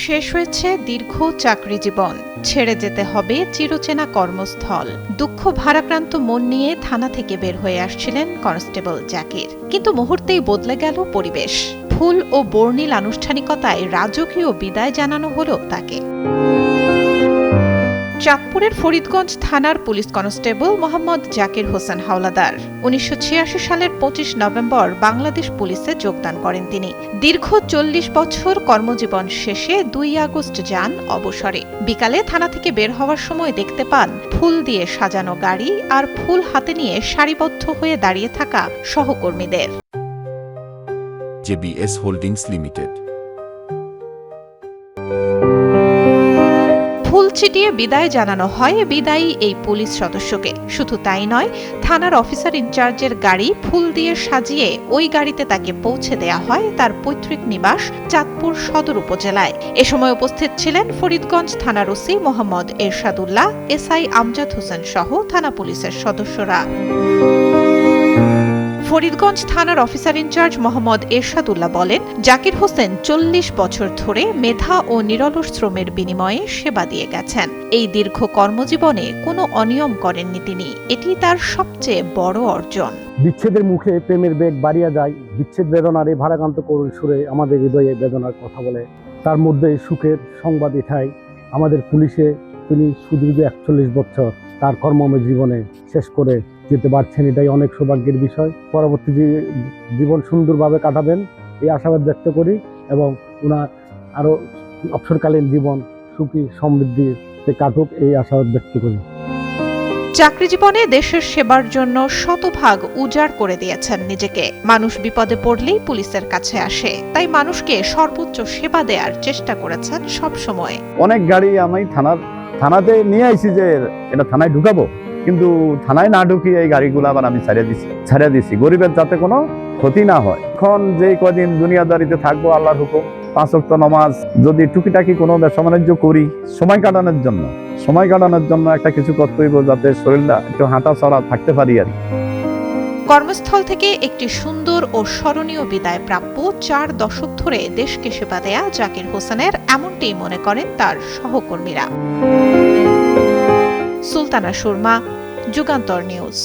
শেষ হয়েছে দীর্ঘ চাকরি জীবন, ছেড়ে যেতে হবে চিরচেনা কর্মস্থল। দুঃখ ভারাক্রান্ত মন নিয়ে থানা থেকে বের হয়ে আসছিলেন কনস্টেবল জাকির, কিন্তু মুহূর্তেই বদলে গেল পরিবেশ। ফুল ও বর্ণিল আনুষ্ঠানিকতায় রাজকীয় বিদায় জানানো হলো তাকে। চাঁদপুরের ফরিদগঞ্জ থানার পুলিশ কনস্টেবল মোহাম্মদ জাকির হোসেন হাওলাদার ১৯৮৬ সালের ২৫ নভেম্বর বাংলাদেশ পুলিশে যোগদান করেন তিনি। দীর্ঘ ৪০ বছর কর্মজীবন শেষে ২ আগস্ট যান অবসরে। বিকালে থানা থেকে বের হওয়ার সময় দেখতে পান ফুল দিয়ে সাজানো গাড়ি আর ফুল হাতে নিয়ে সারিবদ্ধ হয়ে দাঁড়িয়ে থাকা সহকর্মীদের। JBS holdings limited. ফুল ছিটিয়ে বিদায় জানানো হয় বিদায়ী এই পুলিশ সদস্যকে। শুধু তাই নয়, থানার অফিসার ইনচার্জের গাড়ি ফুল দিয়ে সাজিয়ে ওই গাড়িতে তাকে পৌঁছে দেয়া হয় তার পৈতৃক নিবাস চাঁদপুর সদর উপজেলায়। এ সময় উপস্থিত ছিলেন ফরিদগঞ্জ থানার ওসি মোহাম্মদ এরশাদুল্লাহ, এসআই আমজাদ হোসেন সহ থানা পুলিশের সদস্যরা। ফরিদগঞ্জ থানার অফিসার ইনচার্জ মোহাম্মদ এরশাদুল্লাহ বলেন, জাকির হোসেন ৪০ বছর ধরে মেধা ও নিরলস শ্রমের বিনিময়ে সেবা দিয়ে গেছেন। এই দীর্ঘ কর্মজীবনে কোনো অনিয়ম করেননি তিনি। এটি তার সবচেয়ে বড় অর্জন। বিচ্ছেদের মুখে প্রেমের বেগ বাড়িয়া যায়, বিচ্ছেদ বেদনার এই ভারাক্রান্ত করুণ সুরে আমাদের হৃদয়ে বেদনার কথা বলে। তার মধ্যে সুখের সংবাদ এটাই, আমাদের পুলিশে তিনি সুদীর্ঘ ৪১ বছর তার কর্মময় জীবনে শেষ করে যেতে পারছেন। এটাই অনেক সৌভাগ্যের বিষয়। পরবর্তী জীবন সুন্দরভাবে কাটাবেন এই আশাবাদ ব্যক্ত করি এবং ওনার আরও অবসরকালীন জীবন সুখী সমৃদ্ধিতে কাটুক এই আশাবাদ ব্যক্ত করি। চাকরি জীবনে দেশের সেবার জন্য শতভাগ উজাড় করে দিয়েছেন নিজেকে। মানুষ বিপদে পড়লেই পুলিশের কাছে আসে, তাই মানুষকে সর্বোচ্চ সেবা দেওয়ার চেষ্টা করেছেন সব সময়। অনেক গাড়ি আমি থানাতে নিয়ে আইছি যে এটা থানায় ঢুকাবো, কিন্তু থানায় না ঢুকিয়ে এই গাড়িগুলো আবার আমি ছাড়িয়ে দিছি গরিবের যাতে কোনো ক্ষতি না হয়। এখন যে কদিন দুনিয়াদারিতে থাকবো আল্লাহর হুকুম, ৫ ওয়াক্ত নামাজ, যদি টুকিটাকি কোনো ব্যবসা বাণিজ্য করি সময় কাটানোর জন্য একটা কিছু করতে হইব, যাতে শরীরটা একটু হাঁটা চড়া থাকতে পারি আর। কর্মস্থল থেকে একটি সুন্দর ও স্মরণীয় বিদায় প্রাপ্য। ৪ দশক ধরে দেশকে সেবা দেয়া জাকির হোসেনের এমনটাই মনে করেন তার সহকর্মীরা। সুলতানা সুরমা, যুগান্তর নিউজ।